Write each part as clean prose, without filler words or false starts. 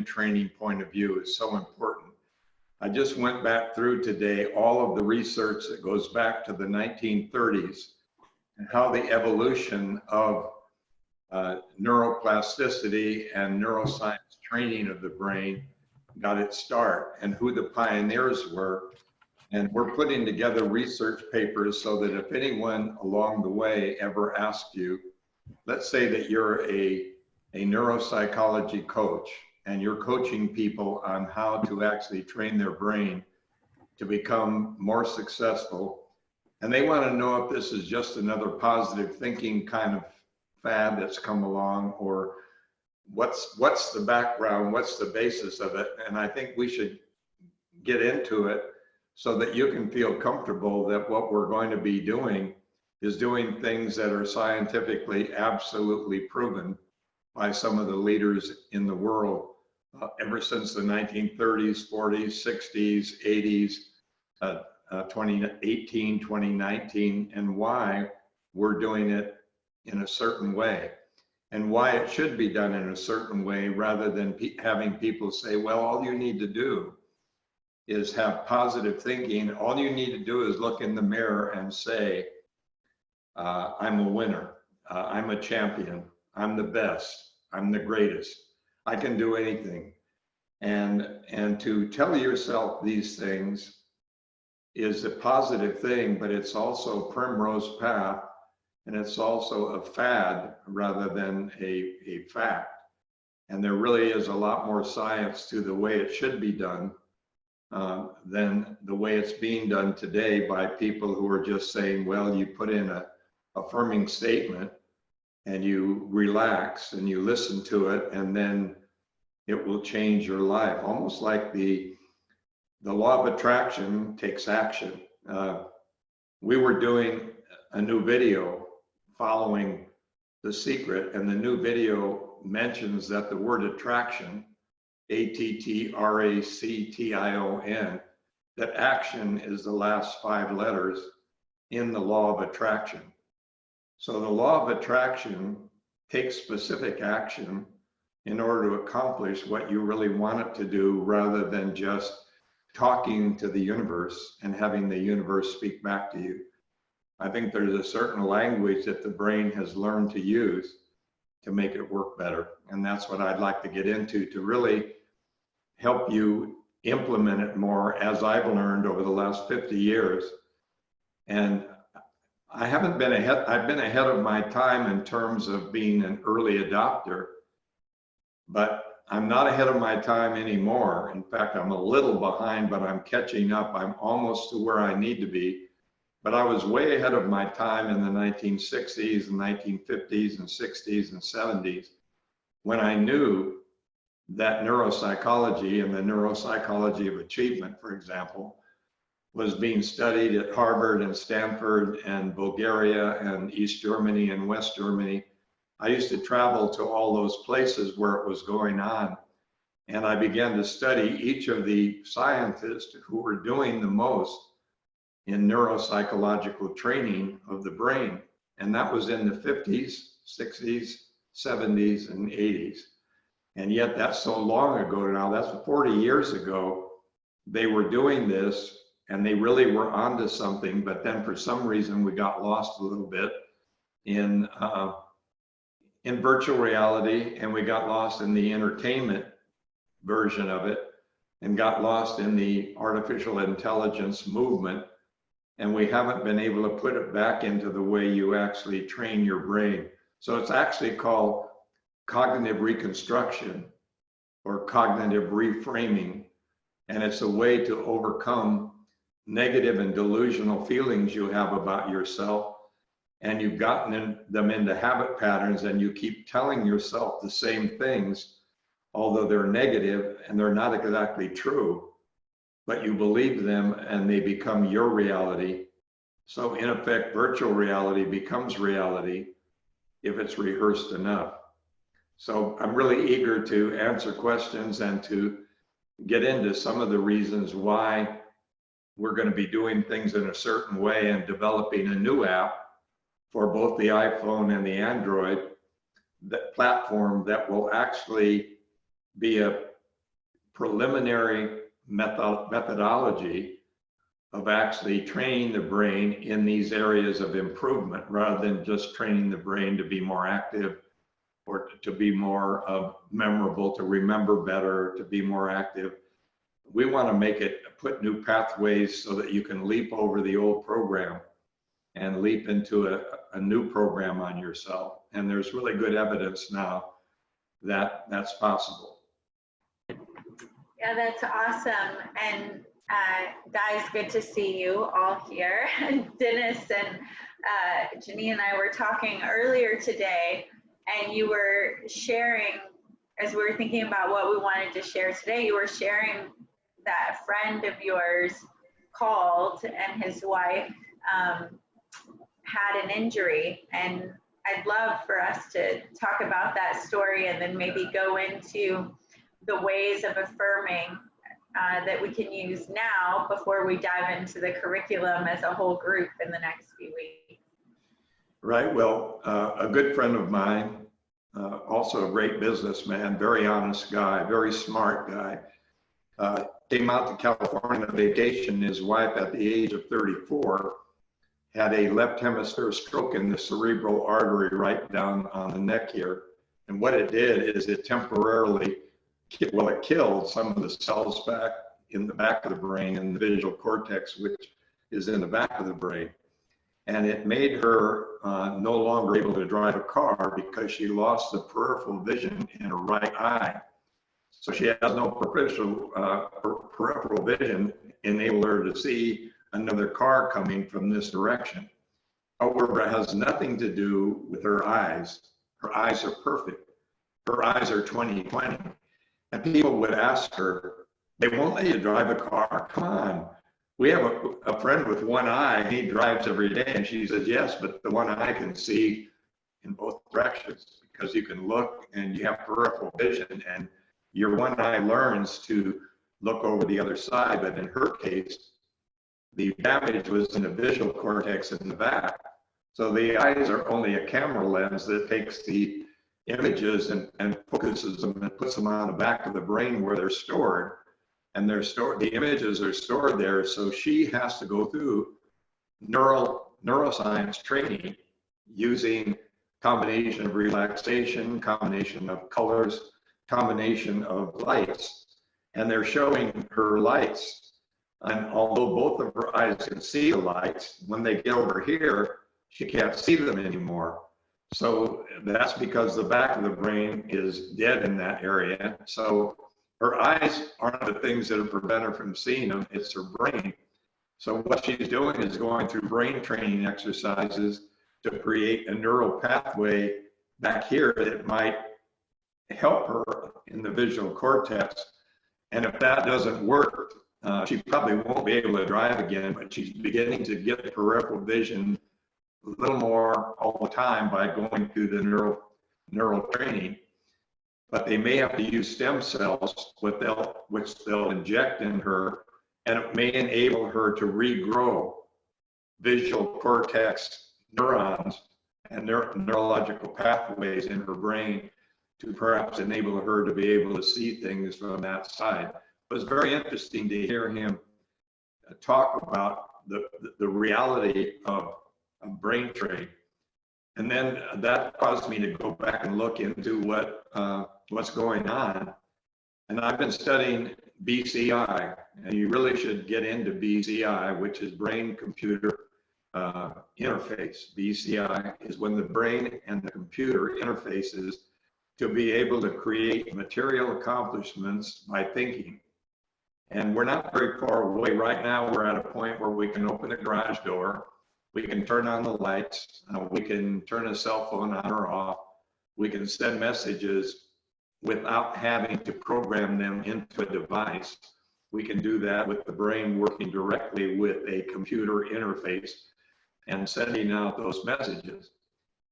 training point of view is so important. I just went back through today all of the research that goes back to the 1930s and how the evolution of neuroplasticity and neuroscience training of the brain got its start and who the pioneers were. And we're putting together research papers so that if anyone along the way ever asked you, let's say that you're a neuropsychology coach and you're coaching people on how to actually train their brain to become more successful, and they want to know if this is just another positive thinking kind of fad that's come along, or what's the background, what's the basis of it. And I think we should get into it so that you can feel comfortable that what we're going to be doing is doing things that are scientifically absolutely proven by some of the leaders in the world ever since the 1930s, 40s, 60s, 80s, 2018, 2019, and why we're doing it in a certain way and why it should be done in a certain way, rather than having people say, well, all you need to do is have positive thinking. All you need to do is look in the mirror and say, I'm a winner, I'm a champion, I'm the best, I'm the greatest, I can do anything. And to tell yourself these things is a positive thing, but it's also a primrose path, and it's also a fad rather than a fact. And there really is a lot more science to the way it should be done than the way it's being done today by people who are just saying, well, you put in a affirming statement and you relax and you listen to it, and then it will change your life. Almost like the law of attraction takes action. We were doing a new video following The Secret, and the new video mentions that the word attraction, ATTRACTION, that action is the last 5 letters in the law of attraction. So the law of attraction takes specific action in order to accomplish what you really want it to do, rather than just talking to the universe and having the universe speak back to you. I think there's a certain language that the brain has learned to use to make it work better. And that's what I'd like to get into, to really help you implement it more, as I've learned over the last 50 years. And I haven't been ahead, I've been ahead of my time in terms of being an early adopter, but I'm not ahead of my time anymore. In fact, I'm a little behind, but I'm catching up. I'm almost to where I need to be. But I was way ahead of my time in the 1960s and 1950s and 60s and 70s, when I knew that neuropsychology and the neuropsychology of achievement, for example, was being studied at Harvard and Stanford and Bulgaria and East Germany and West Germany. I used to travel to all those places where it was going on, and I began to study each of the scientists who were doing the most in neuropsychological training of the brain. And that was in the 50s, 60s, 70s, and 80s. And yet that's so long ago now, that's 40 years ago, they were doing this and they really were onto something. But then for some reason, we got lost a little bit in virtual reality, and we got lost in the entertainment version of it, and got lost in the artificial intelligence movement. And we haven't been able to put it back into the way you actually train your brain. So it's actually called cognitive reconstruction or cognitive reframing. And it's a way to overcome negative and delusional feelings you have about yourself. And you've gotten them into habit patterns, and you keep telling yourself the same things, although they're negative and they're not exactly true, but you believe them and they become your reality. So in effect, virtual reality becomes reality if it's rehearsed enough. So I'm really eager to answer questions and to get into some of the reasons why we're going to be doing things in a certain way, and developing a new app for both the iPhone and the Android, that platform that will actually be a preliminary methodology of actually training the brain in these areas of improvement, rather than just training the brain to be more active or to be more memorable, to remember better, to be more active. We want to make it, put new pathways so that you can leap over the old program and leap into a new program on yourself. And there's really good evidence now that that's possible. Yeah, that's awesome. And guys, good to see you all here. Dennis and Jenny and I were talking earlier today, and you were sharing, as we were thinking about what we wanted to share today, you were sharing that a friend of yours called and his wife had an injury. And I'd love for us to talk about that story and then maybe go into the ways of affirming that we can use now before we dive into the curriculum as a whole group in the next few weeks. Right. Well, a good friend of mine, also a great businessman, very honest guy, very smart guy, came out to California on vacation. His wife, at the age of 34, had a left hemisphere stroke in the cerebral artery right down on the neck here. And what it did is it temporarily, well, it killed some of the cells back in the back of the brain and the visual cortex, which is in the back of the brain. And it made her no longer able to drive a car because she lost the peripheral vision in her right eye. So she has no peripheral vision, enable her to see another car coming from this direction. However, it has nothing to do with her eyes. Her eyes are perfect. Her eyes are 20/20. And people would ask her, they won't let you drive a car. Come on. We have a friend with one eye, he drives every day. And she says, yes, but the one eye can see in both directions because you can look and you have peripheral vision, and your one eye learns to look over the other side. But in her case, the damage was in the visual cortex in the back. So the eyes are only a camera lens that takes the images and focuses them and puts them on the back of the brain where they're stored. And they're stored, the images are stored there. So she has to go through neuroscience training using combination of relaxation, combination of colors, combination of lights. And they're showing her lights. And although both of her eyes can see the lights, when they get over here, she can't see them anymore. So that's because the back of the brain is dead in that area. So her eyes aren't the things that have prevented her from seeing them, it's her brain. So what she's doing is going through brain training exercises to create a neural pathway back here that might help her in the visual cortex. And if that doesn't work, she probably won't be able to drive again, but she's beginning to get the peripheral vision a little more all the time by going through the neural training. But they may have to use stem cells, which they'll inject in her, and it may enable her to regrow visual cortex neurons and neurological pathways in her brain to perhaps enable her to be able to see things from that side. It was very interesting to hear him talk about the reality of brain training. And then that caused me to go back and look into what's going on. And I've been studying BCI, and you really should get into BCI, which is brain-computer interface. BCI is when the brain and the computer interfaces to be able to create material accomplishments by thinking. And we're not very far away. Right now, we're at a point where we can open a garage door, we can turn on the lights, we can turn a cell phone on or off, we can send messages without having to program them into a device. We can do that with the brain working directly with a computer interface and sending out those messages.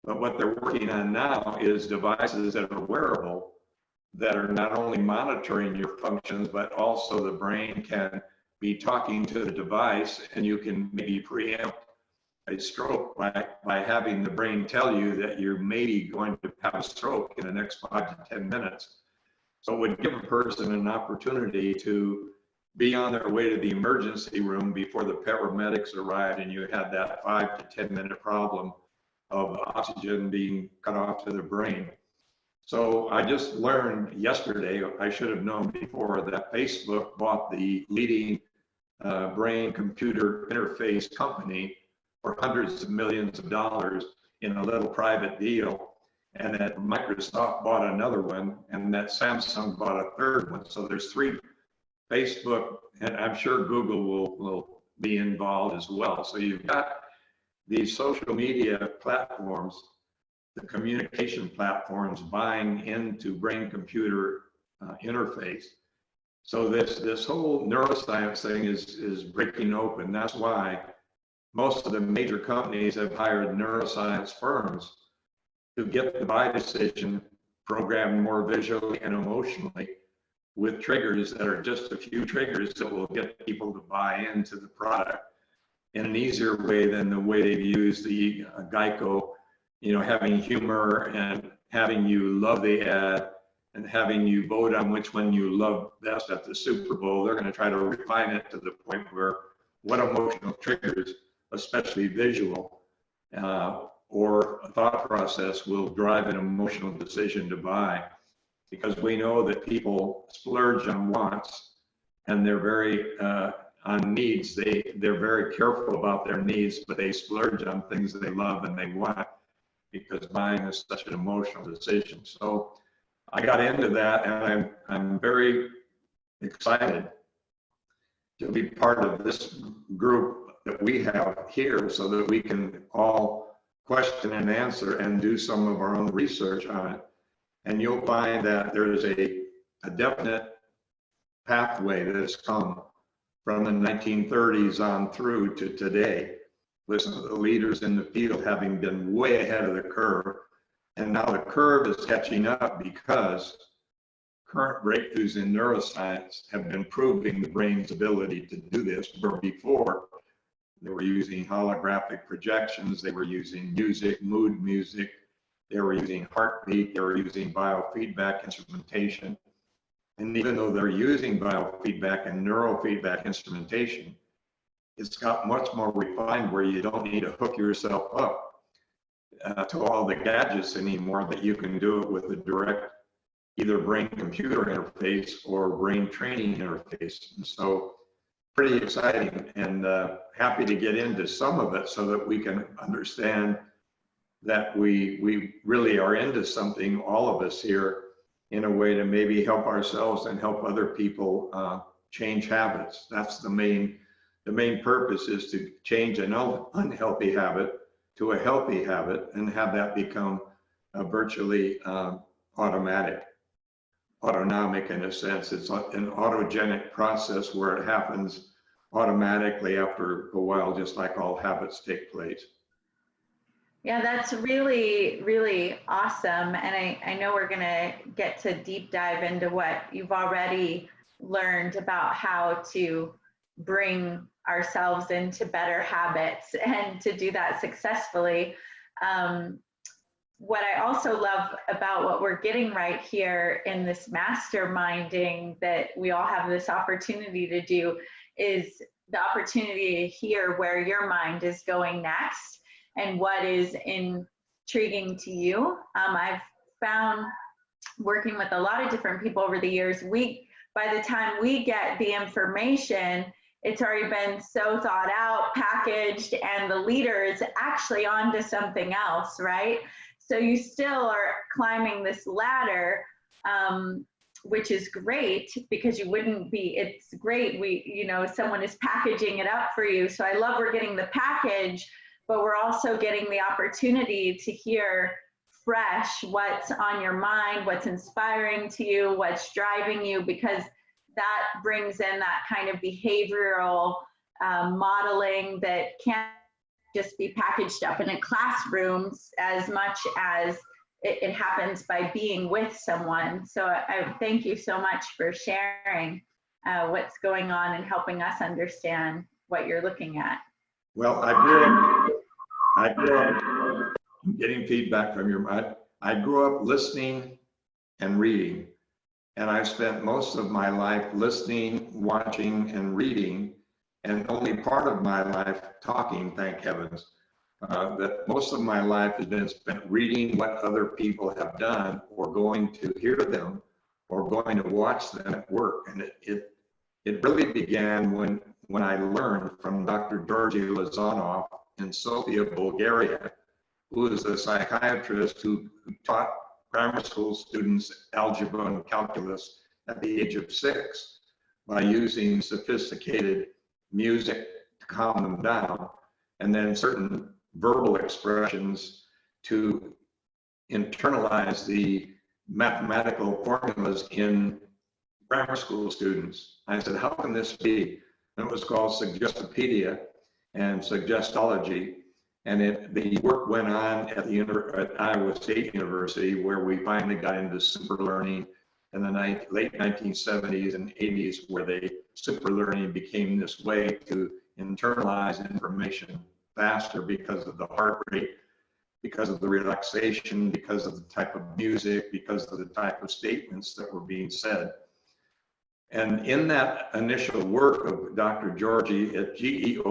But what they're working on now is devices that are wearable, that are not only monitoring your functions, but also the brain can be talking to the device, and you can maybe preempt a stroke by having the brain tell you that you're maybe going to have a stroke in the next 5 to 10 minutes. So it would give a person an opportunity to be on their way to the emergency room before the paramedics arrived, and you had that 5 to 10 minute problem of oxygen being cut off to the brain. So I just learned yesterday, I should have known before, that Facebook bought the leading brain-computer interface company for hundreds of millions of dollars in a little private deal, and that Microsoft bought another one, and that Samsung bought a third one. So there's 3. Facebook, and I'm sure Google will be involved as well. So you've got these social media platforms, the communication platforms buying into brain-computer interface. So this whole neuroscience thing is breaking open. That's why most of the major companies have hired neuroscience firms to get the buy decision programmed more visually and emotionally, with triggers that are just a few triggers that will get people to buy into the product in an easier way than the way they've used the Geico, having humor and having you love the ad and having you vote on which one you love best at the Super Bowl. They're going to try to refine it to the point where what emotional triggers, especially visual or a thought process, will drive an emotional decision to buy. Because we know that people splurge on wants, and they're very on needs. They're very careful about their needs, but they splurge on things that they love and they want, because buying is such an emotional decision. So I got into that, and I'm very excited to be part of this group that we have here, so that we can all question and answer and do some of our own research on it. And you'll find that there is a definite pathway that has come from the 1930s on through to today, with some of the leaders in the field having been way ahead of the curve. And now the curve is catching up, because current breakthroughs in neuroscience have been proving the brain's ability to do this, where before they were using holographic projections, they were using music, mood music, they were using heartbeat, they were using biofeedback instrumentation. And even though they're using biofeedback and neurofeedback instrumentation, it's got much more refined, where you don't need to hook yourself up to all the gadgets anymore, that you can do it with a direct either brain-computer interface or brain training interface. And so pretty exciting, and happy to get into some of it so that we can understand that we really are into something, all of us here, in a way to maybe help ourselves and help other people change habits. That's the main purpose, is to change an unhealthy habit to a healthy habit, and have that become virtually autonomic in a sense. It's an autogenic process where it happens automatically after a while, just like all habits take place. Yeah, that's really, really awesome. And I know we're going to get to deep dive into what you've already learned about how to bring ourselves into better habits, and to do that successfully. What I also love about what we're getting right here in this masterminding that we all have this opportunity to do, is the opportunity to hear where your mind is going next and what is intriguing to you. I've found, working with a lot of different people over the years, by the time we get the information, it's already been so thought out, packaged, and the leader is actually onto something else, right? So you still are climbing this ladder, which is great, because you wouldn't be, it's great, someone is packaging it up for you. So I love we're getting the package, but we're also getting the opportunity to hear fresh what's on your mind, what's inspiring to you, what's driving you, because that brings in that kind of behavioral modeling that can't just be packaged up in a classrooms as much as it happens by being with someone. So I thank you so much for sharing what's going on and helping us understand what you're looking at. Well, I grew up getting feedback from your mind. I grew up listening and reading. And I spent most of my life listening, watching, and reading, and only part of my life talking, thank heavens. That most of my life has been spent reading what other people have done, or going to hear them, or going to watch them at work. And it really began when I learned from Dr. Georgi Lazanov in Sofia, Bulgaria, who is a psychiatrist who taught grammar school students algebra and calculus at the age of 6 by using sophisticated music to calm them down, and then certain verbal expressions to internalize the mathematical formulas in grammar school students. I said, how can this be? And it was called Suggestopedia and Suggestology. And the work went on at Iowa State University, where we finally got into super learning in the late 1970s and 80s, where super learning became this way to internalize information faster because of the heart rate, because of the relaxation, because of the type of music, because of the type of statements that were being said. And in that initial work of Dr. Georgi at Georgi,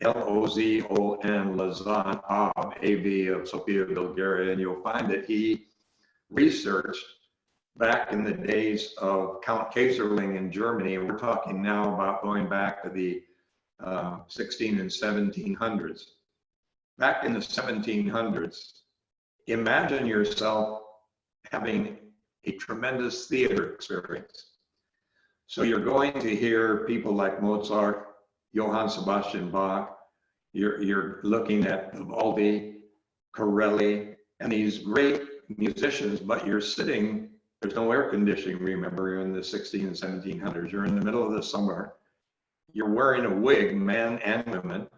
Lozon, Lazan, AV of Sofia, Bulgaria, and you'll find that he researched back in the days of Count Kaiserling in Germany. We're talking now about going back to the 16 and 1700s. Back in the 1700s, imagine yourself having a tremendous theater experience. So you're going to hear people like Mozart, Johann Sebastian Bach, you're looking at Vivaldi, Corelli, and these great musicians, but you're sitting, there's no air conditioning, remember, you're in the 16 and 1700s, you're in the middle of the summer, you're wearing a wig, man and women,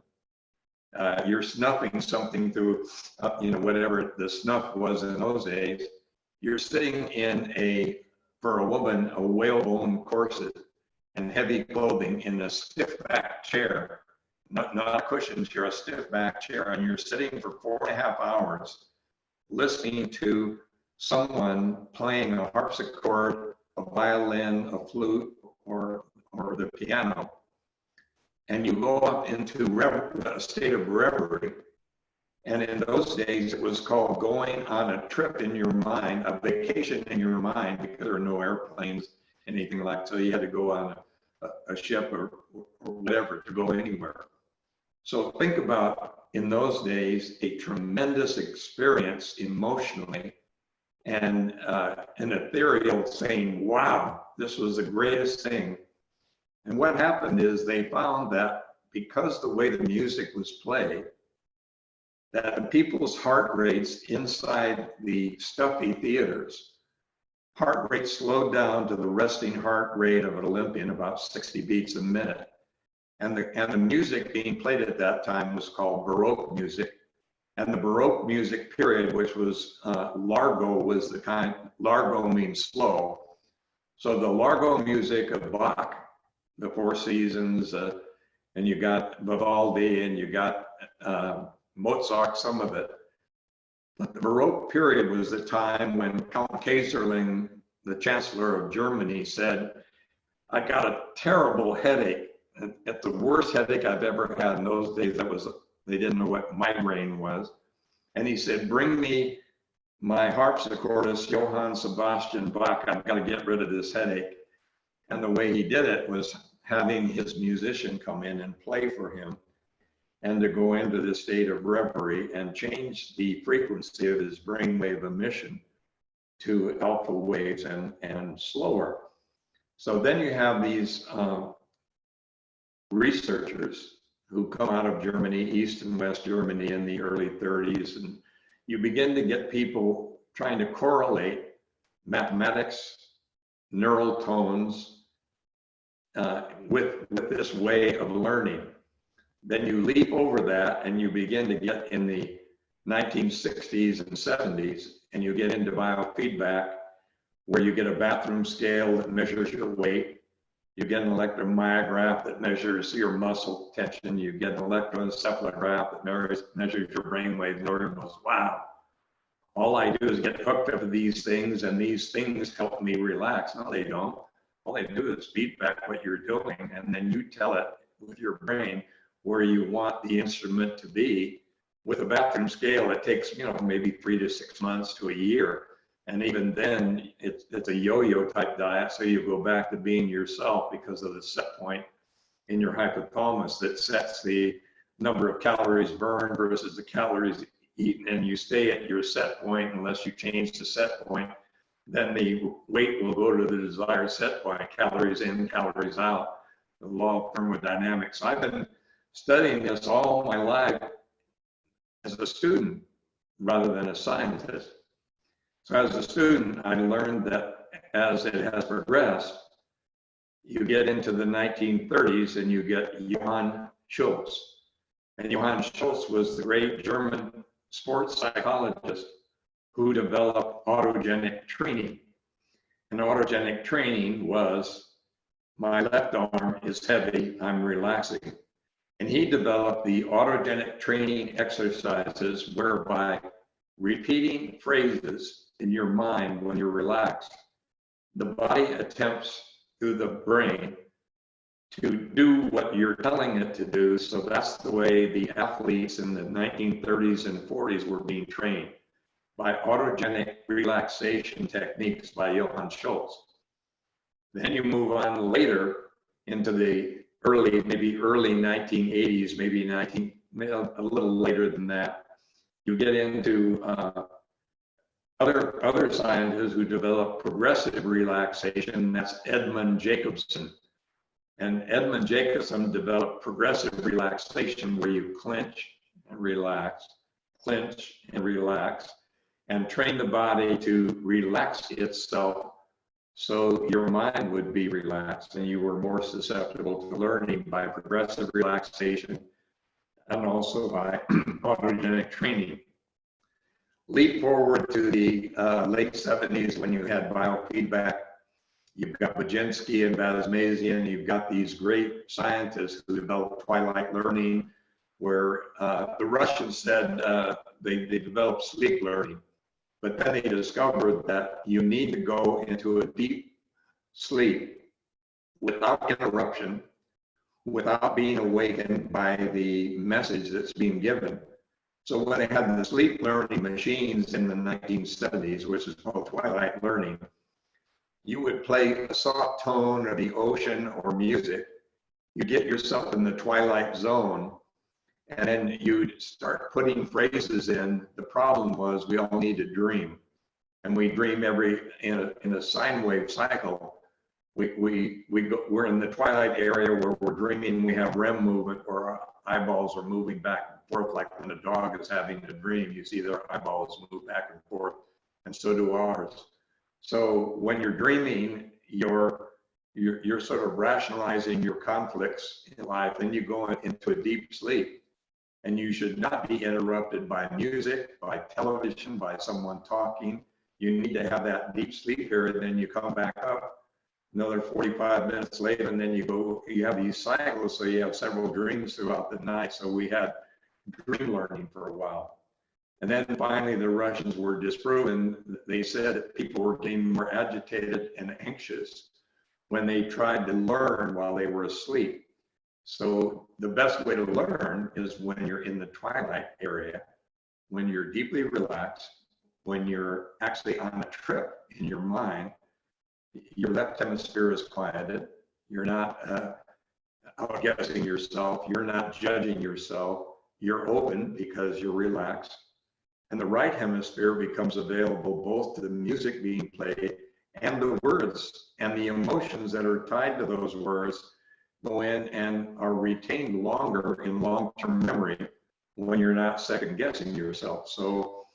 you're snuffing something through, whatever the snuff was in those days, you're sitting in for a woman, a whalebone corset and heavy clothing in a stiff back chair, not cushions, you're a stiff back chair, and you're sitting for 4.5 hours listening to someone playing a harpsichord, a violin, a flute, or the piano. And you go up into a state of reverie. And in those days, it was called going on a trip in your mind, a vacation in your mind, because there were no airplanes, anything like that. So you had to go on a ship or whatever to go anywhere. So think about, in those days, a tremendous experience emotionally, and an ethereal saying, wow, this was the greatest thing. And what happened is they found that because the way the music was played, that the people's heart rates inside the stuffy theaters, heart rate slowed down to the resting heart rate of an Olympian, about 60 beats a minute. And the music being played at that time was called Baroque music. And the Baroque music period, which was Largo, was the kind, Largo means slow. So the Largo music of Bach, the Four Seasons, and you got Vivaldi, and you got Mozart, some of it. But the Baroque period was the time when Count Kaiserling, the Chancellor of Germany, said, I got a terrible headache. It's the worst headache I've ever had. In those days, they didn't know what migraine was. And he said, bring me my harpsichordist, Johann Sebastian Bach. I've got to get rid of this headache. And the way he did it was having his musician come in and play for him, and to go into the state of reverie and change the frequency of his brainwave emission to alpha waves and slower. So then you have these researchers who come out of Germany, East and West Germany in the early 30s, and you begin to get people trying to correlate mathematics, neural tones with this way of learning. Then you leap over that and you begin to get in the 1960s and 70s, and you get into biofeedback, where you get a bathroom scale that measures your weight. You get an electromyograph that measures your muscle tension. You get an electroencephalograph that measures your brainwave. And everyone goes, wow, all I do is get hooked up to these things and these things help me relax. No, they don't. All they do is feedback what you're doing, and then you tell it with your brain where you want the instrument to be. With a bathroom scale, it takes, you know, maybe 3 to 6 months to a year. And even then, it's a yo-yo type diet. So you go back to being yourself because of the set point in your hypothalamus that sets the number of calories burned versus the calories eaten. And you stay at your set point unless you change the set point. Then the weight will go to the desired set point, calories in, calories out, the law of thermodynamics. I've been studying this all my life as a student rather than a scientist. So as a student, I learned that as it has progressed, you get into the 1930s and you get Johann Schultz. And Johann Schultz was the great German sports psychologist who developed autogenic training. And autogenic training was, my left arm is heavy, I'm relaxing. And he developed the autogenic training exercises whereby repeating phrases in your mind when you're relaxed, the body attempts through the brain to do what you're telling it to do. So that's the way the athletes in the 1930s and 40s were being trained, by autogenic relaxation techniques by Johann Schultz. Then you move on later into the maybe early 1980s, maybe a little later than that. You get into other scientists who develop progressive relaxation. That's Edmund Jacobson. And Edmund Jacobson developed progressive relaxation where you clench and relax, and train the body to relax itself so your mind would be relaxed and you were more susceptible to learning by progressive relaxation and also by autogenic training. Leap forward to the late 70s when you had biofeedback. You've got Baginski and Vazmazian. You've got these great scientists who developed twilight learning, where the Russians said they developed sleep learning. But then they discovered that you need to go into a deep sleep without interruption, without being awakened by the message that's being given. So when they had the sleep learning machines in the 1970s, which is called twilight learning, you would play a soft tone of the ocean or music. You get yourself in the twilight zone, and then you'd start putting phrases in. The problem was we all need to dream, and we dream in a sine wave cycle. We're in the twilight area where we're dreaming. We have REM movement, or our eyeballs are moving back and forth, like when a dog is having a dream. You see their eyeballs move back and forth, and so do ours. So when you're dreaming, you're sort of rationalizing your conflicts in life. Then you go into a deep sleep, and you should not be interrupted by music, by television, by someone talking. You need to have that deep sleep period, then you come back up another 45 minutes later, and then you have these cycles, so you have several dreams throughout the night. So we had dream learning for a while. And then finally, the Russians were disproven. They said that people were getting more agitated and anxious when they tried to learn while they were asleep. So the best way to learn is when you're in the twilight area, when you're deeply relaxed, when you're actually on a trip in your mind. Your left hemisphere is quieted. You're not outguessing yourself. You're not judging yourself. You're open because you're relaxed. And the right hemisphere becomes available both to the music being played and the words and the emotions that are tied to those words go in and are retained longer in long-term memory when you're not second guessing yourself. So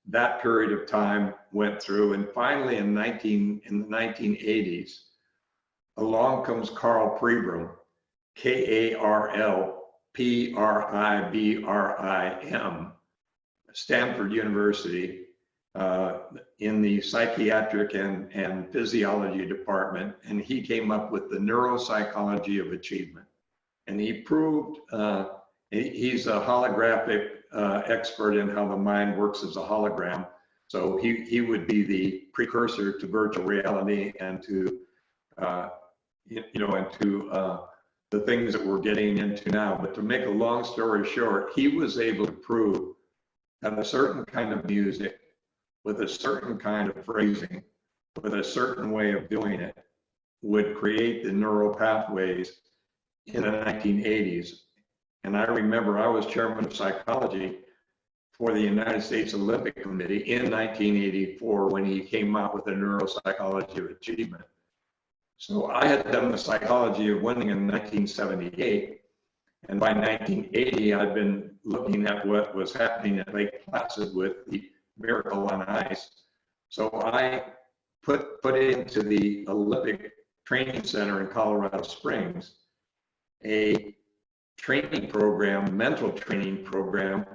that period of time went through, and finally in the 1980s, along comes Karl Pribram, K-A-R-L-P-R-I-B-R-I-M, Stanford University, in the psychiatric and physiology department, and he came up with the neuropsychology of achievement. And he proved, he's a holographic expert in how the mind works as a hologram. So he would be the precursor to virtual reality and to, and to the things that we're getting into now. But to make a long story short, he was able to prove that a certain kind of music with a certain kind of phrasing, with a certain way of doing it, would create the neural pathways in the 1980s. And I remember I was chairman of psychology for the United States Olympic Committee in 1984 when he came out with the neuropsychology of achievement. So I had done the psychology of winning in 1978. And by 1980, I'd been looking at what was happening at Lake Placid with the Miracle on Ice. So I put into the Olympic Training Center in Colorado Springs a training program, mental training program,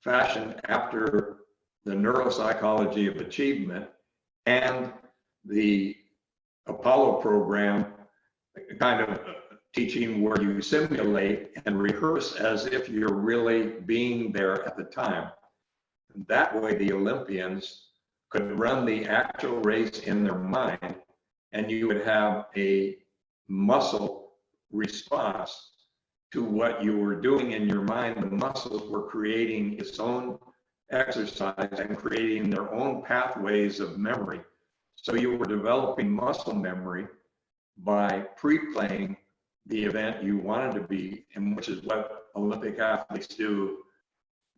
fashioned after the neuropsychology of achievement and the Apollo program, kind of teaching where you simulate and rehearse as if you're really being there at the time. And that way the Olympians could run the actual race in their mind, and you would have a muscle response to what you were doing in your mind. The muscles were creating its own exercise and creating their own pathways of memory. So you were developing muscle memory by pre-playing the event you wanted to be, and which is what Olympic athletes do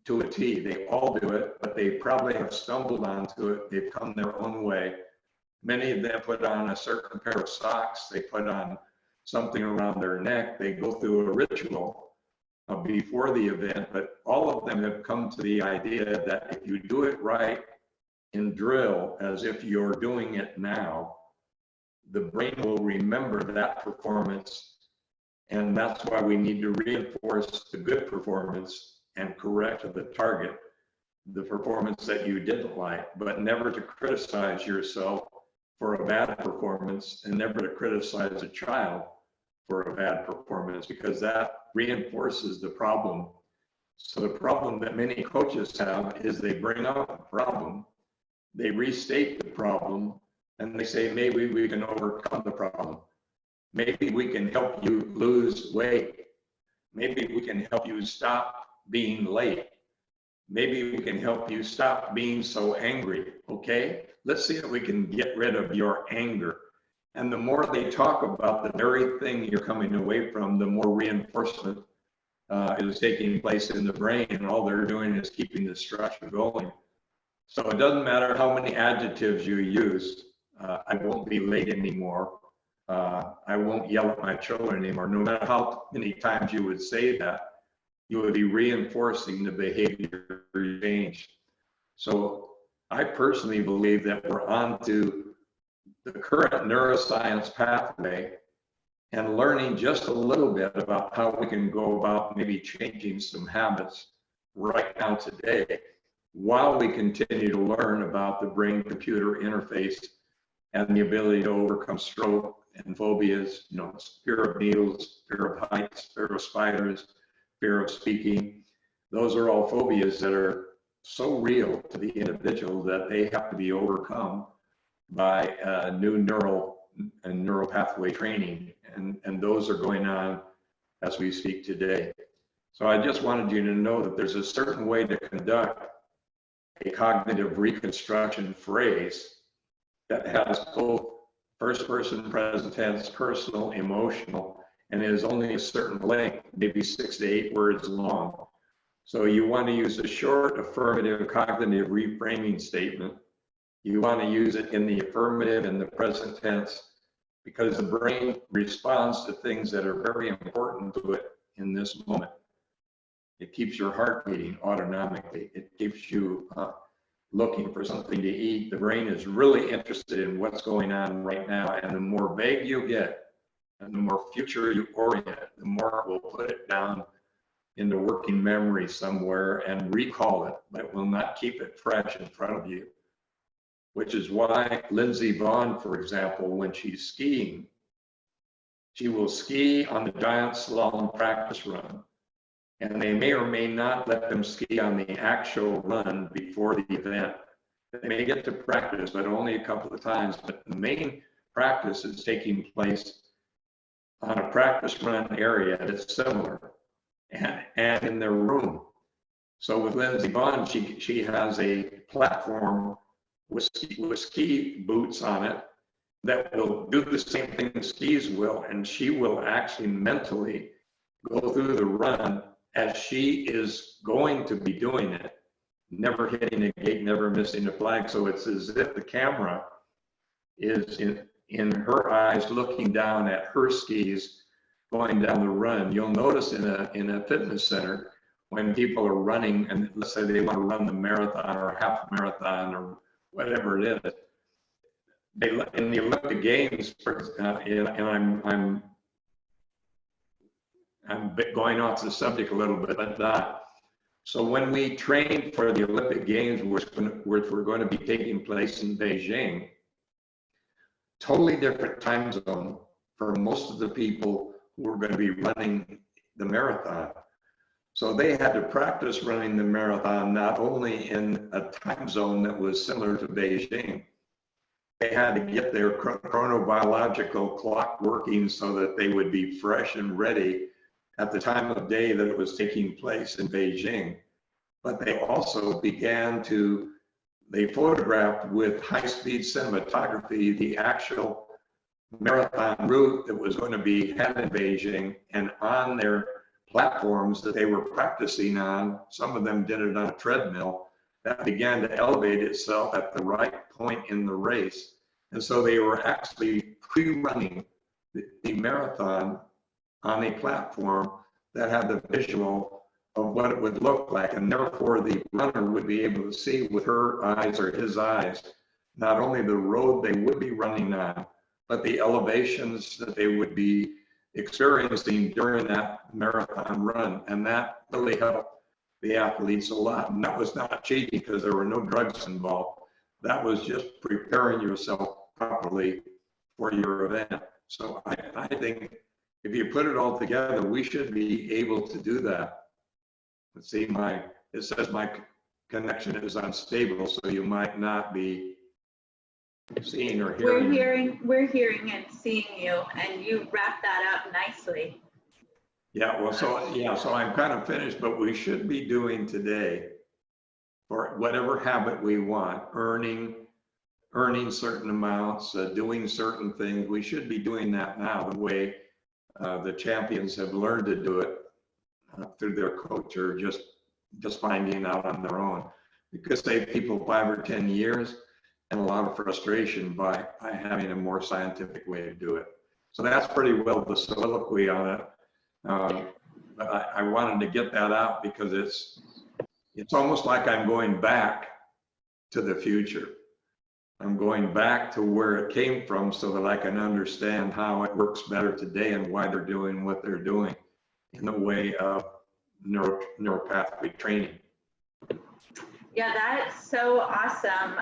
to a T. They all do it, but they probably have stumbled onto it. They've come their own way. Many of them put on a certain pair of socks. They put on something around their neck. They go through a ritual before the event, but all of them have come to the idea that if you do it right in drill, as if you're doing it now, the brain will remember that performance. And that's why we need to reinforce the good performance and correct the target, the performance that you didn't like, but never to criticize yourself for a bad performance, and never to criticize a child for a bad performance, because that reinforces the problem. So the problem that many coaches have is they bring up a problem, they restate the problem, and they say, maybe we can overcome the problem. Maybe we can help you lose weight. Maybe we can help you stop being late. Maybe we can help you stop being so angry, okay? Let's see if we can get rid of your anger. And the more they talk about the very thing you're coming away from, the more reinforcement is taking place in the brain, and all they're doing is keeping the structure going. So it doesn't matter how many adjectives you use. I won't be late anymore. I won't yell at my children anymore. No matter how many times you would say that, you would be reinforcing the behavior change. So I personally believe that we're on to the current neuroscience pathway and learning just a little bit about how we can go about maybe changing some habits right now today, while we continue to learn about the brain-computer interface and the ability to overcome stroke and phobias, fear of needles, fear of heights, fear of spiders, fear of speaking. Those are all phobias that are so real to the individual that they have to be overcome by new neural pathway training. And those are going on as we speak today. So I just wanted you to know that there's a certain way to conduct a cognitive reconstruction phrase that has both first person, present tense, personal, emotional, and is only a certain length, maybe 6 to 8 words long. So you want to use a short affirmative cognitive reframing statement. You want to use it in the affirmative and the present tense, because the brain responds to things that are very important to it in this moment. It keeps your heart beating autonomically. It keeps you looking for something to eat. The brain is really interested in what's going on right now. And the more vague you get, and the more future you orient, the more it will put it down into working memory somewhere and recall it, but it will not keep it fresh in front of you. Which is why Lindsey Vonn, for example, when she's skiing, she will ski on the giant slalom practice run. And they may or may not let them ski on the actual run before the event. They may get to practice, but only a couple of times. But the main practice is taking place on a practice run area that's similar and in their room. So with Lindsey Vonn, she has a platform with ski boots on it that will do the same thing the skis will, and she will actually mentally go through the run as she is going to be doing it, never hitting a gate, never missing a flag. So it's as if the camera is in her eyes looking down at her skis going down the run. You'll notice in a fitness center, when people are running, and let's say they want to run the marathon or half marathon or whatever it is, they in the Olympic Games, and I'm going off the subject a little bit, but not. So when we train for the Olympic Games, which we're going to be taking place in Beijing, totally different time zone for most of the people who are going to be running the marathon. So they had to practice running the marathon not only in a time zone that was similar to Beijing, they had to get their chronobiological clock working so that they would be fresh and ready at the time of day that it was taking place in Beijing. But they also they photographed with high-speed cinematography the actual marathon route that was going to be had in Beijing, and on their platforms that they were practicing on, some of them did it on a treadmill, that began to elevate itself at the right point in the race. And so they were actually pre-running the marathon on a platform that had the visual of what it would look like. And therefore the runner would be able to see with her eyes or his eyes, not only the road they would be running on, but the elevations that they would be experiencing during that marathon run. And that really helped the athletes a lot. And that was not cheating because there were no drugs involved. That was just preparing yourself properly for your event. So I think if you put it all together, we should be able to do that. Let's see, it says my connection is unstable, so you might not be seeing or hearing. We're hearing and seeing you, and you wrap that up nicely. Yeah, well, so I'm kind of finished, but we should be doing today, for whatever habit we want, earning certain amounts, doing certain things. We should be doing that now the way the champions have learned to do it through their coach, or just finding out on their own. It could save people 5 or 10 years and a lot of frustration by having a more scientific way to do it. So that's pretty well the soliloquy on it. But I wanted to get that out because it's almost like I'm going back to the future. I'm going back to where it came from so that I can understand how it works better today and why they're doing what they're doing in the way of neuropathic training. Yeah, that's so awesome.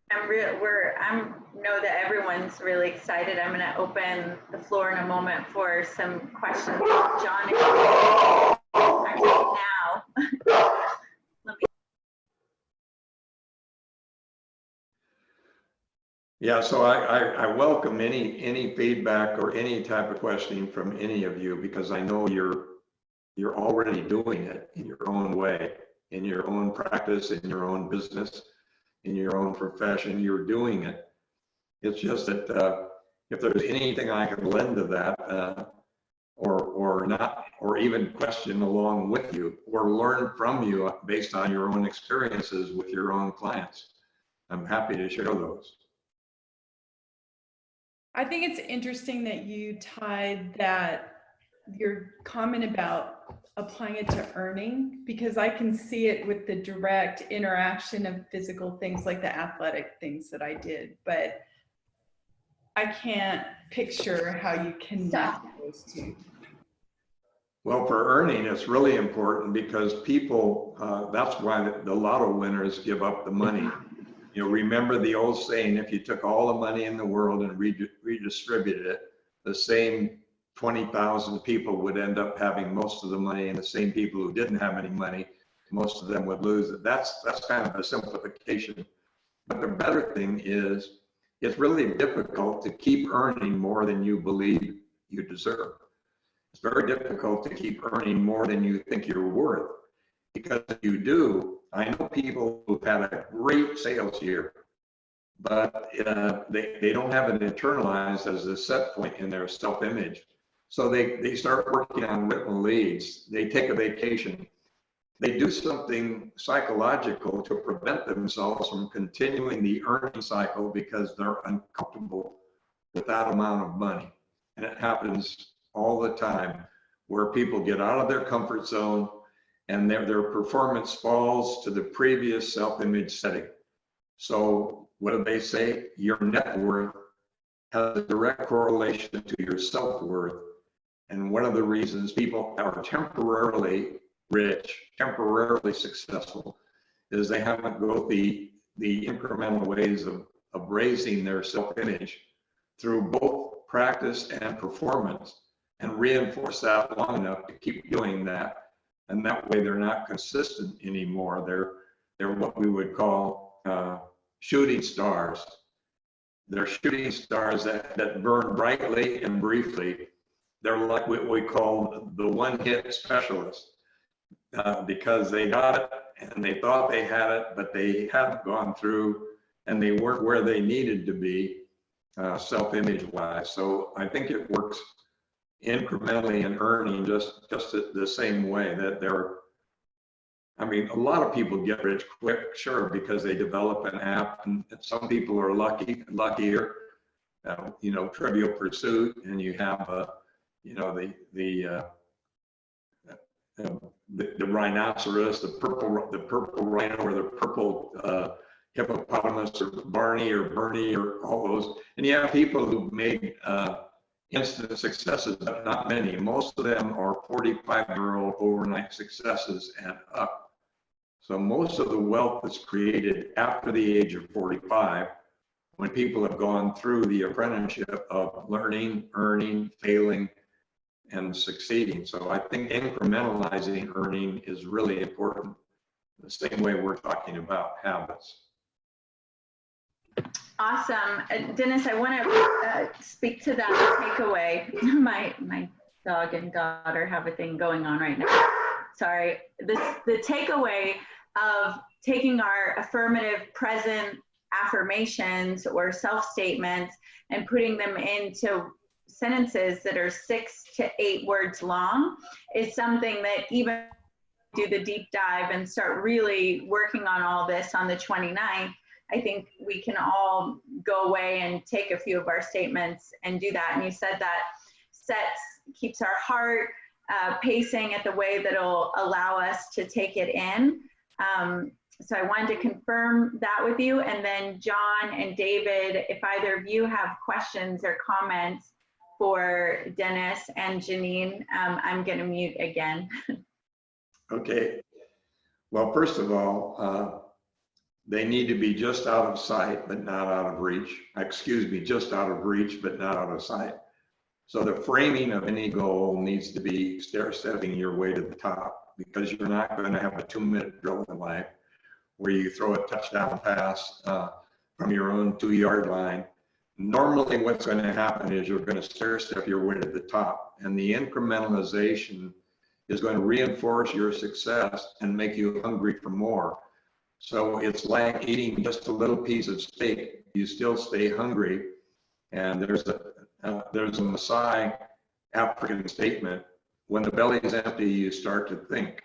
I know that everyone's really excited. I'm going to open the floor in a moment for some questions. John, if you now. Yeah, so I welcome any feedback or any type of questioning from any of you, because I know you're already doing it in your own way, in your own practice, in your own business, in your own profession. You're doing it. It's just that if there's anything I can lend to that, or not, or even question along with you, or learn from you based on your own experiences with your own clients, I'm happy to share those. I think it's interesting that you tied your comment about applying it to earning, because I can see it with the direct interaction of physical things like the athletic things that I did, but I can't picture how you connect those two. Well, for earning, it's really important because people, that's why the lotto winners give up the money. You know, remember the old saying, if you took all the money in the world and redistributed it, the same 20,000 people would end up having most of the money, and the same people who didn't have any money most of them would lose it. That's kind of a simplification. But the better thing is, it's really difficult to keep earning more than you believe you deserve. It's very difficult to keep earning more than you think you're worth. Because if you do, I know people who've had a great sales year, but they don't have it internalized as a set point in their self-image. So they start working on written leads. They take a vacation. They do something psychological to prevent themselves from continuing the earning cycle because they're uncomfortable with that amount of money. And it happens all the time where people get out of their comfort zone and their performance falls to the previous self-image setting. So what do they say? Your net worth has a direct correlation to your self-worth. And one of the reasons people are temporarily rich, temporarily successful, is they haven't go the incremental ways of raising their self-image through both practice and performance, and reinforce that long enough to keep doing that. And that way they're not consistent anymore. They're what we would call shooting stars. They're shooting stars that burn brightly and briefly. They're like what we call the one-hit specialist, because they got it and they thought they had it, but they hadn't gone through and they weren't where they needed to be self-image wise. So I think it works incrementally in earning just the same way that I mean, a lot of people get rich quick, sure, because they develop an app, and some people are luckier, you know, Trivial Pursuit, and you have, you know, the rhinoceros, the purple rhino, or the purple hippopotamus, or Barney or Bernie, or all those. And you have people who've made instant successes, but not many. Most of them are 45-year-old overnight successes and up. So most of the wealth is created after the age of 45, when people have gone through the apprenticeship of learning, earning, failing, and succeeding. So I think incrementalizing earning is really important, the same way we're talking about habits. Awesome. Dennis, I want to speak to that takeaway. My dog and daughter have a thing going on right now. Sorry. The takeaway of taking our affirmative present affirmations or self-statements and putting them into sentences that are 6 to 8 words long is something that, even do the deep dive and start really working on all this on the 29th, I think we can all go away and take a few of our statements and do that. And you said that keeps our heart pacing at the way that'll allow us to take it in. So I wanted to confirm that with you. And then John and David, if either of you have questions or comments for Dennis and Janine, I'm going to mute again. Okay. Well, first of all, they need to be just out of sight, but not out of reach. Excuse me, just out of reach, but not out of sight. So the framing of any goal needs to be stair-stepping your way to the top, because you're not going to have a 2-minute drill in life where you throw a touchdown pass from your own 2-yard line. Normally what's going to happen is you're going to stair-step your way to the top, and the incrementalization is going to reinforce your success and make you hungry for more. So it's like eating just a little piece of steak. You still stay hungry. And there's a Maasai African statement: when the belly is empty, you start to think.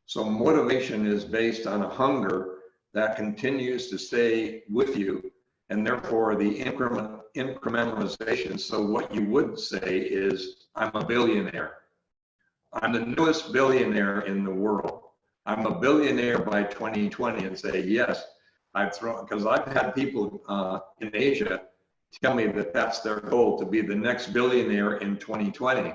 So motivation is based on a hunger that continues to stay with you, and therefore the incrementalization. So what you would say is, I'm a billionaire. I'm the newest billionaire in the world. I'm a billionaire by 2020, and say, yes, because I've had people in Asia tell me that that's their goal, to be the next billionaire in 2020.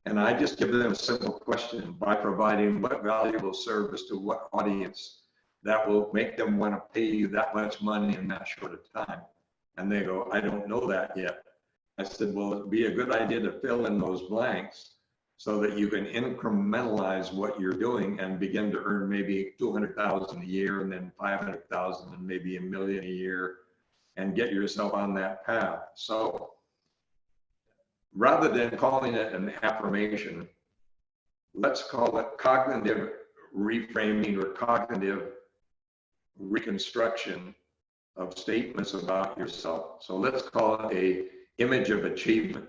And I just give them a simple question: by providing what valuable service to what audience that will make them want to pay you that much money in that short of time? And they go, I don't know that yet. I said, well, it'd be a good idea to fill in those blanks so that you can incrementalize what you're doing and begin to earn maybe 200,000 a year, and then 500,000 and maybe $1 million a year, and get yourself on that path. So rather than calling it an affirmation, let's call it cognitive reframing or cognitive reconstruction of statements about yourself. So let's call it an image of achievement.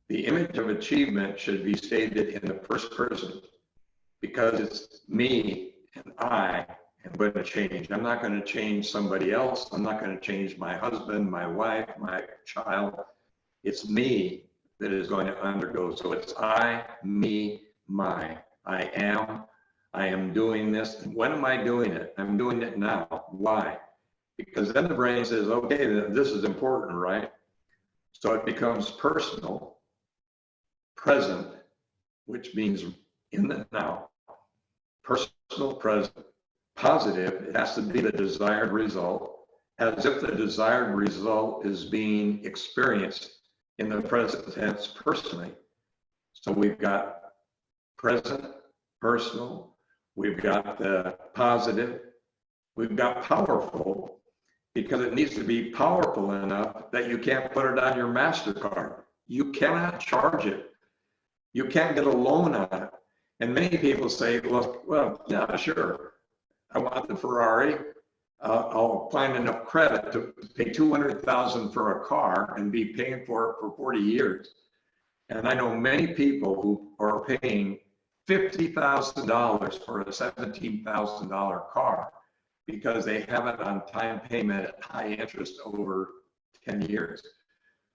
The image of achievement should be stated in the first person, because it's me and I am going to change. I'm not going to change somebody else. I'm not going to change my husband, my wife, my child. It's me that is going to undergo. So it's I, me, my. I am doing this. When am I doing it? I'm doing it now. Why? Because then the brain says, okay, this is important, right? So it becomes personal, present, which means in the now. Personal, present, positive, it has to be the desired result, as if the desired result is being experienced in the present tense personally. So we've got present, personal, we've got the positive, we've got powerful, because it needs to be powerful enough that you can't put it on your MasterCard. You cannot charge it. You can't get a loan on it. And many people say, well, yeah, sure, I want the Ferrari. I'll find enough credit to pay $200,000 for a car and be paying for it for 40 years. And I know many people who are paying $50,000 for a $17,000 car because they have it on time payment at high interest over 10 years.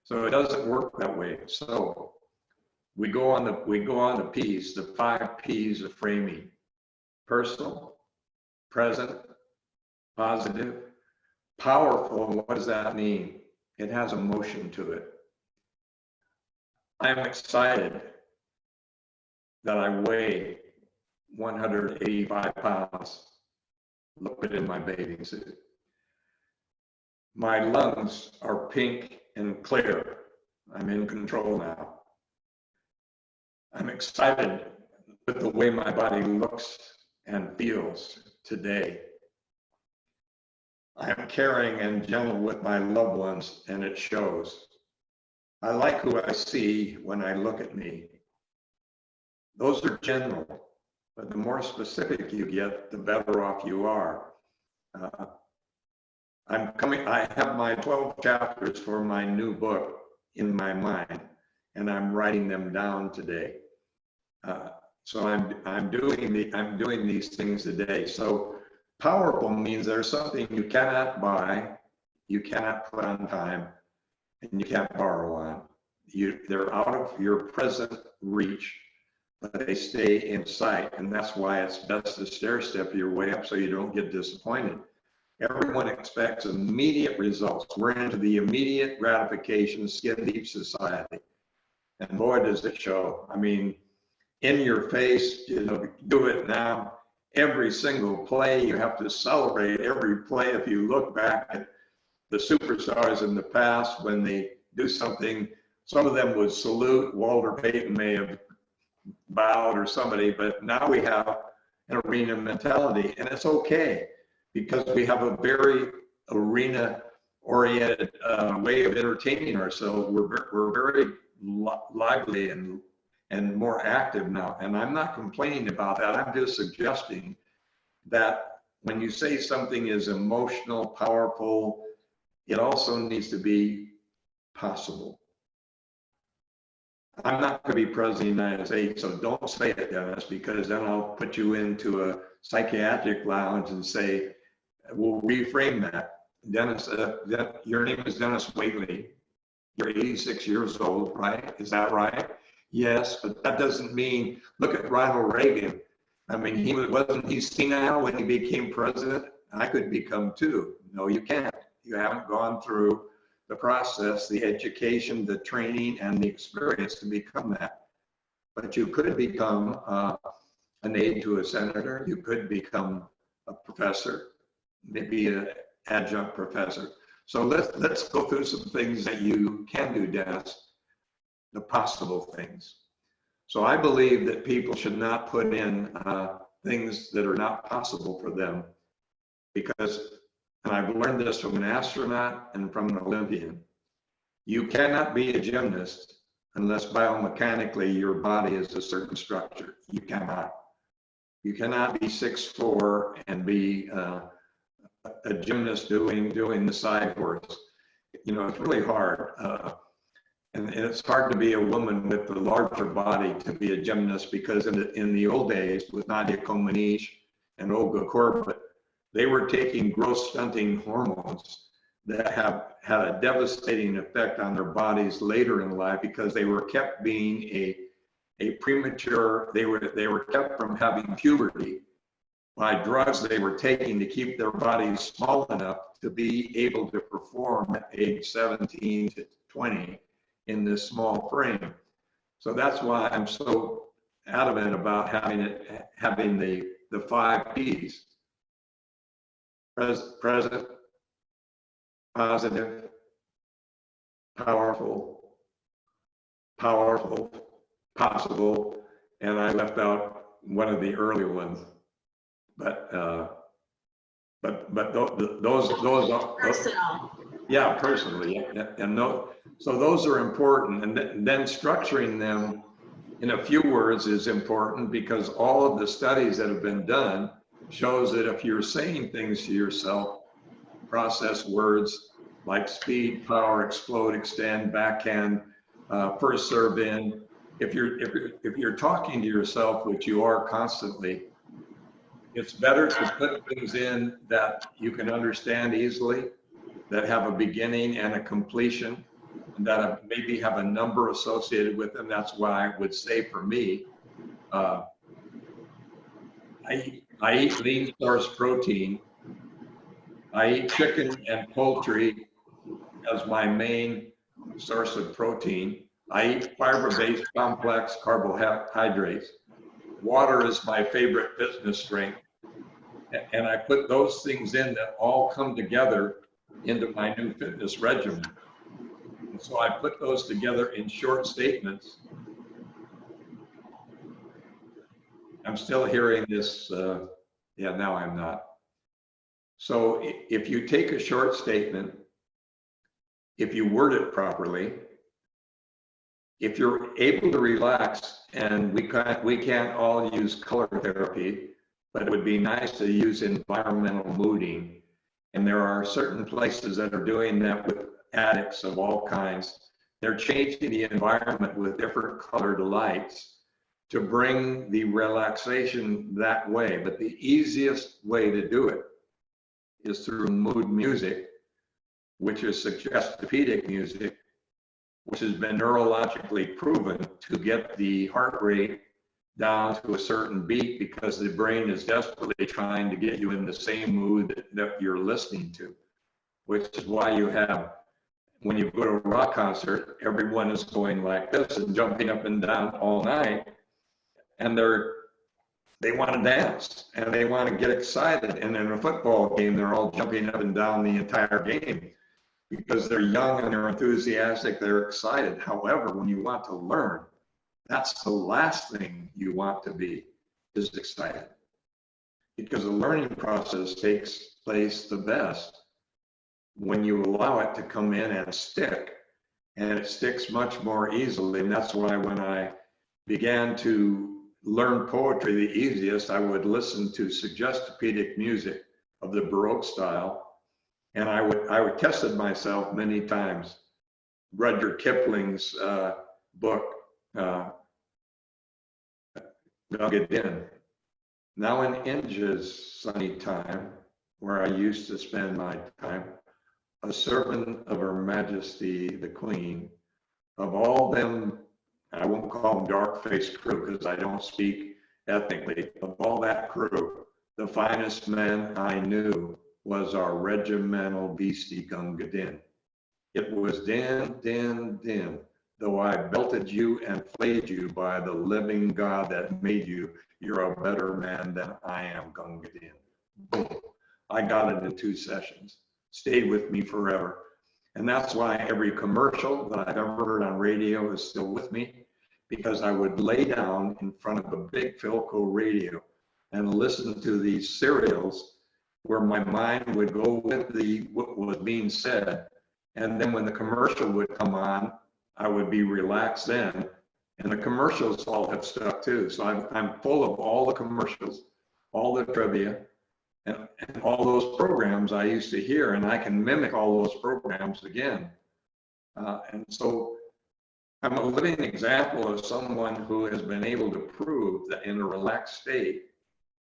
So it doesn't work that way. So we go on the P's, the 5 P's of framing: personal, present, positive, powerful. What does that mean? It has emotion to it. I'm excited that I weigh 185 pounds. Look it in my bathing suit. My lungs are pink and clear. I'm in control now. I'm excited with the way my body looks and feels today. I am caring and gentle with my loved ones, and it shows. I like who I see when I look at me. Those are general, but the more specific you get, the better off you are. I have my 12 chapters for my new book in my mind, and I'm writing them down today. So I'm doing these things today. So powerful means there's something you cannot buy, you cannot put on time, and you can't borrow on. They're out of your present reach, but they stay in sight, and that's why it's best to stair step your way up so you don't get disappointed. Everyone expects immediate results. We're into the immediate gratification, skin deep society, and boy, does it show. I mean, in your face, do it now. Every single play, you have to celebrate every play. If you look back at the superstars in the past, when they do something, some of them would salute. Walter Payton may have bowed or somebody, but now we have an arena mentality, and it's okay because we have a very arena-oriented way of entertaining ourselves. We're very lively and more active now, and I'm not complaining about that. I'm just suggesting that when you say something is emotional, powerful, it also needs to be possible. I'm not going to be president of the United States, so don't say it, Dennis, because then I'll put you into a psychiatric lounge and say, we'll reframe that. Dennis, your name is Denis Waitley. You're 86 years old, right? Is that right? Yes, but that doesn't mean, look at Ronald Reagan. I mean, wasn't he senile when he became president? I could become too. No, you can't. You haven't gone through the process, the education, the training, and the experience to become that. But you could become an aide to a senator. You could become a professor, maybe an adjunct professor. So let's go through some things that you can do, Dennis, the possible things. So I believe that people should not put in things that are not possible for them, because, and I've learned this from an astronaut and from an Olympian, you cannot be a gymnast unless biomechanically your body is a certain structure. You cannot. You cannot be 6'4" and be a gymnast doing the side horse. You know, it's really hard. And it's hard to be a woman with a larger body to be a gymnast, because in the old days with Nadia Comaneci and Olga Korbut, they were taking growth stunting hormones that have had a devastating effect on their bodies later in life, because they were kept being a premature, they were kept from having puberty by drugs they were taking to keep their bodies small enough to be able to perform at age 17 to 20 in this small frame. So that's why I'm so adamant about having the 5 P's: present, positive, powerful, possible, and I left out one of the early ones. But those are Personal. yeah, personally, and so those are important, and then structuring them in a few words is important, because all of the studies that have been done shows that if you're saying things to yourself, process words like speed, power, explode, extend, backhand, first serve in. If you're talking to yourself, which you are constantly, it's better to put things in that you can understand easily, that have a beginning and a completion, and that maybe have a number associated with them. That's why I would say, for me, I eat lean source protein. I eat chicken and poultry as my main source of protein. I eat fiber-based complex carbohydrates. Water is my favorite fitness drink. And I put those things in that all come together into my new fitness regimen. And so I put those together in short statements. I'm still hearing this, yeah, now I'm not. So if you take a short statement, if you word it properly, if you're able to relax, and we can't all use color therapy, but it would be nice to use environmental mooding. And there are certain places that are doing that with addicts of all kinds. They're changing the environment with different colored lights to bring the relaxation that way. But the easiest way to do it is through mood music, which is suggestopedic music, which has been neurologically proven to get the heart rate down to a certain beat, because the brain is desperately trying to get you in the same mood that you're listening to, which is why you have, when you go to a rock concert, everyone is going like this and jumping up and down all night, and they want to dance and they want to get excited. And in a football game, they're all jumping up and down the entire game because they're young and they're enthusiastic, they're excited. However, when you want to learn, that's the last thing you want to be, is excited. Because the learning process takes place the best when you allow it to come in and stick, and it sticks much more easily. And that's why when I began to learn poetry the easiest, I would listen to suggestopedic music of the Baroque style, and I would tested myself many times. Rudyard Kipling's book, Gunga Now in India's sunny time, where I used to spend my time, a servant of Her Majesty the Queen, of all them, I won't call them dark-faced crew because I don't speak ethnically, of all that crew, the finest man I knew was our regimental beastie Gunga Din. It was din, din, din. Though I belted you and flayed you by the living God that made you, you're a better man than I am, Gunga Din. Boom. I got it in 2 sessions. Stayed with me forever. And that's why every commercial that I've ever heard on radio is still with me, because I would lay down in front of a big Philco radio and listen to these serials where my mind would go with what was being said. And then when the commercial would come on, I would be relaxed then. And the commercials all have stuff too. So I'm full of all the commercials, all the trivia, and all those programs I used to hear, and I can mimic all those programs again. And so I'm a living example of someone who has been able to prove that in a relaxed state,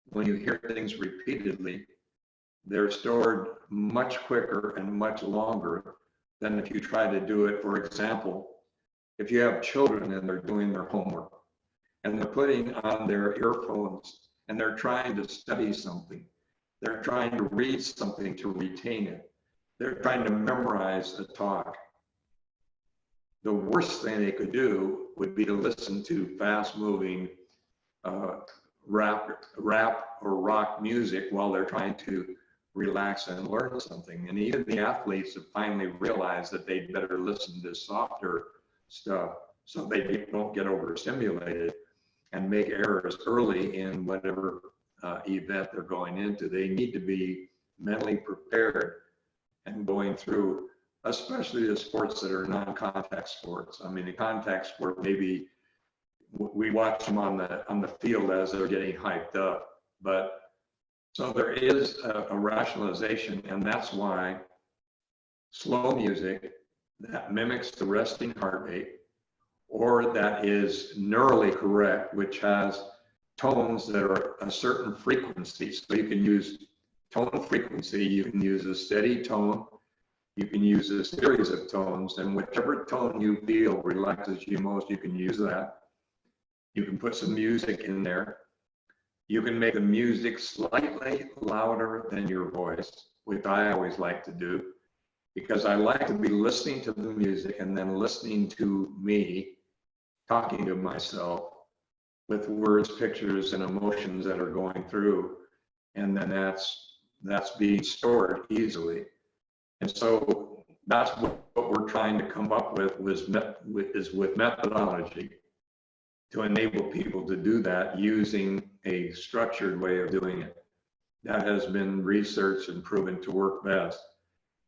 when you hear things repeatedly, they're stored much quicker and much longer than if you try to do it. For example, if you have children and they're doing their homework and they're putting on their earphones and they're trying to study something, they're trying to read something to retain it, they're trying to memorize a talk. The worst thing they could do would be to listen to fast-moving rap or rock music while they're trying to relax and learn something. And even the athletes have finally realized that they'd better listen to softer stuff so they don't get overstimulated and make errors early in whatever event they're going into. They need to be mentally prepared and going through, especially the sports that are non-contact sports. I mean, the contact sport, maybe we watch them on the field as they're getting hyped up, but so there is a rationalization, and that's why slow music that mimics the resting heart rate, or that is neurally correct, which has tones that are a certain frequency. So you can use tone frequency, you can use a steady tone, you can use a series of tones, and whichever tone you feel relaxes you most, you can use that. You can put some music in there. You can make the music slightly louder than your voice, which I always like to do, because I like to be listening to the music and then listening to me talking to myself with words, pictures, and emotions that are going through. And then that's being stored easily. And so that's what we're trying to come up with is with methodology to enable people to do that using a structured way of doing it. That has been researched and proven to work best.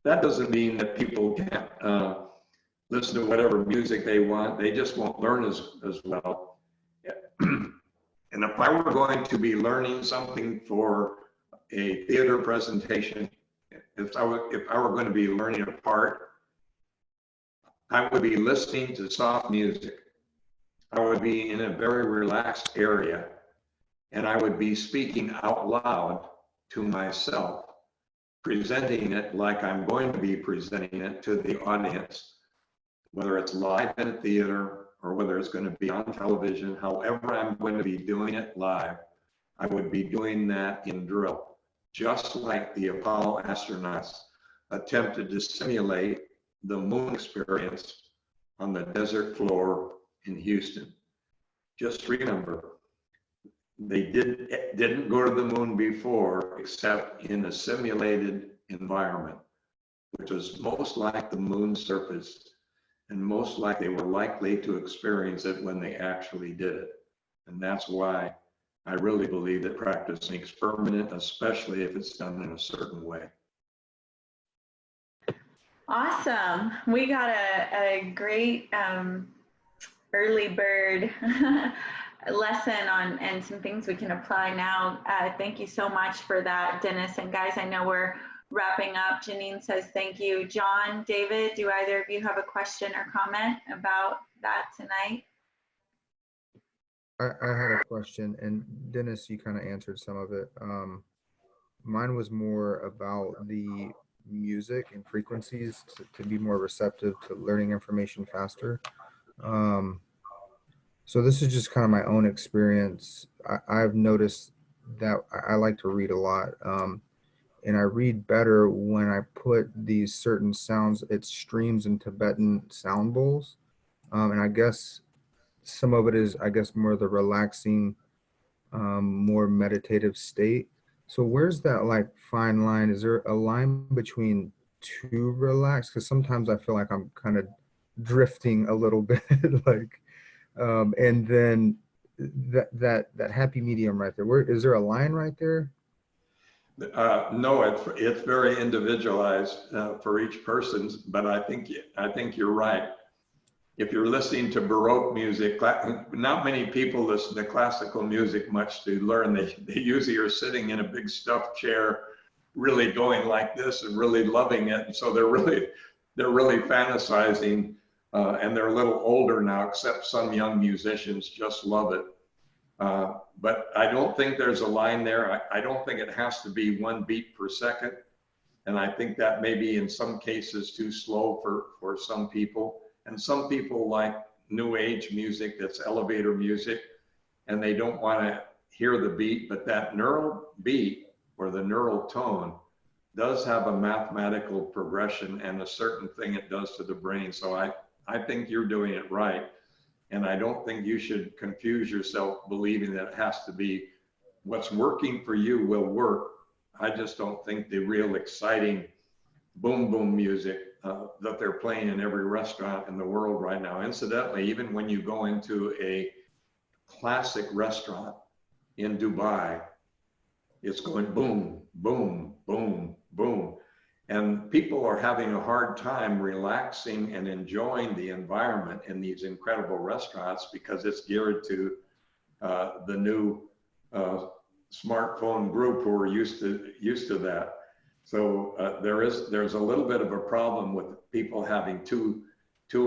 That doesn't mean that people can't listen to whatever music they want. They just won't learn as well. And if I were going to be learning something for a theater presentation, if I were going to be learning a part, I would be listening to soft music. I would be in a very relaxed area, and I would be speaking out loud to myself, presenting it like I'm going to be presenting it to the audience, whether it's live in a theater or whether it's going to be on television. However I'm going to be doing it live, I would be doing that in drill, just like the Apollo astronauts attempted to simulate the moon experience on the desert floor in Houston. Just remember, they didn't go to the moon before except in a simulated environment, which was most like the moon's surface and most like they were likely to experience it when they actually did it. And that's why I really believe that practice makes permanent, especially if it's done in a certain way. Awesome. We got a great early bird lesson on and some things we can apply now. Thank you so much for that, Dennis. And guys, I know we're wrapping up. Janine says thank you. John, David, do either of you have a question or comment about that tonight? I had a question, and Dennis, you kind of answered some of it. Mine was more about the music and frequencies to be more receptive to learning information faster. So this is just kind of my own experience. I've noticed that I like to read a lot, and I read better when I put these certain sounds, it streams in Tibetan sound bowls. And I guess some of it is, more the relaxing, more meditative state. So where's that like fine line? Is there a line between too relaxed? Because sometimes I feel like I'm kind of drifting a little bit. Like And then that happy medium right there. Where is there a line right there? No, it's very individualized for each person, but I think you're right. If you're listening to Baroque music, not many people listen to classical music much to learn. They usually are sitting in a big stuffed chair, really going like this and really loving it. And so they're really fantasizing, and they're a little older now, except some young musicians just love it. But I don't think there's a line there. I don't think it has to be 1 beat per second. And I think that may be in some cases too slow for some people. And some people like new age music that's elevator music, and they don't want to hear the beat, but that neural beat or the neural tone does have a mathematical progression and a certain thing it does to the brain. So I think you're doing it right. And I don't think you should confuse yourself believing that it has to be what's working for you will work. I just don't think the real exciting boom boom music that they're playing in every restaurant in the world right now. Incidentally, even when you go into a classic restaurant in Dubai, it's going boom, boom, boom, boom. And people are having a hard time relaxing and enjoying the environment in these incredible restaurants because it's geared to the new smartphone group who are used to that. So there's a little bit of a problem with people having too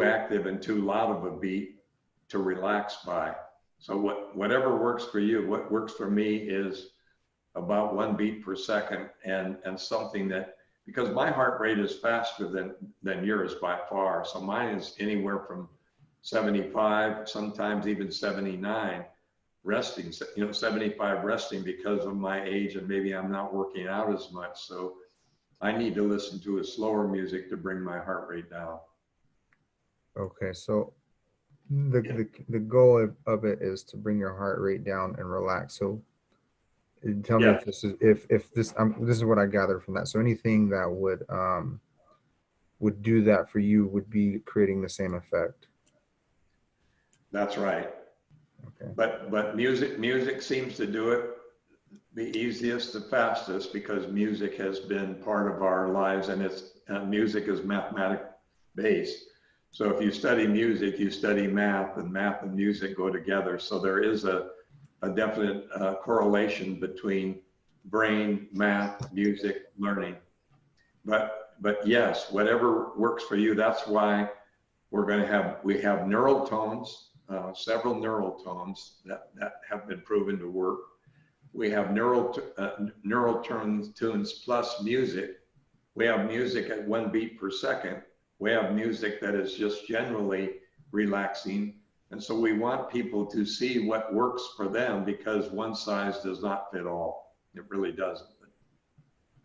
active and too loud of a beat to relax by. So whatever works for you, what works for me is about 1 beat per second and something that, because my heart rate is faster than yours by far. So mine is anywhere from 75, sometimes even 79 resting, 75 resting because of my age and maybe I'm not working out as much. So I need to listen to a slower music to bring my heart rate down. Okay, so the goal of it is to bring your heart rate down and relax. So tell me if this is this is what I gathered from that. So anything that would do that for you would be creating the same effect. That's right. Okay. But music seems to do it the easiest, the fastest, because music has been part of our lives, and music is mathematic based. So if you study music, you study math, and math and music go together. So there is a definite correlation between brain, math, music, learning. But yes, whatever works for you. That's why we have neural tones, several neural tones that have been proven to work. We have neural tunes plus music. We have music at 1 beat per second. We have music that is just generally relaxing. And so we want people to see what works for them, because one size does not fit all. It really doesn't.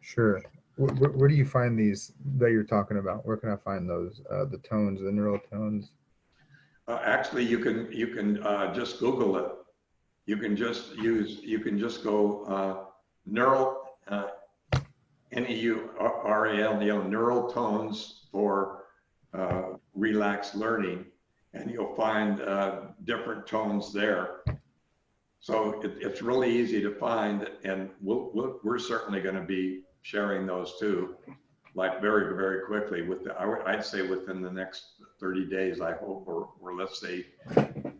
Sure. Where do you find these that you're talking about? Where can I find those, the tones, the neural tones? Actually, you can just Google it. You can just go neural, NEURAL, neural tones for relaxed learning, and you'll find different tones there. So it's really easy to find, and we're certainly going to be sharing those too, like very, very quickly. I'd say within the next 30 days, I hope, or let's say,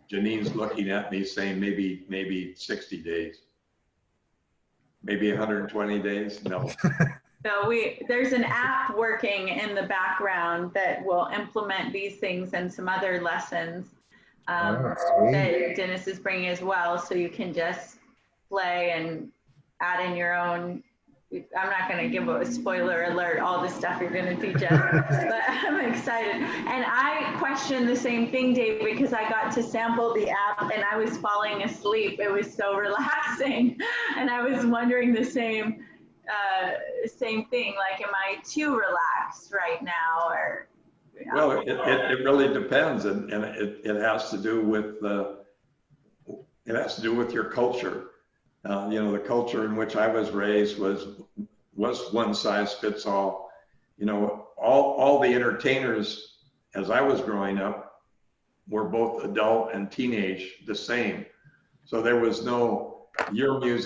Janine's looking at me saying maybe 60 days, maybe 120 days. No. So there's an app working in the background that will implement these things and some other lessons that Dennis is bringing as well. So you can just play and add in your own. I'm not going to give a spoiler alert, all the stuff you're going to teach us, but I'm excited. And I questioned the same thing, Dave, because I got to sample the app and I was falling asleep. It was so relaxing. And I was wondering the same thing, like, am I too relaxed right now? Or well, it really depends, and it has to do with your culture. The culture in which I was raised was one size fits all. All the entertainers as I was growing up were both adult and teenage the same. So there was no your music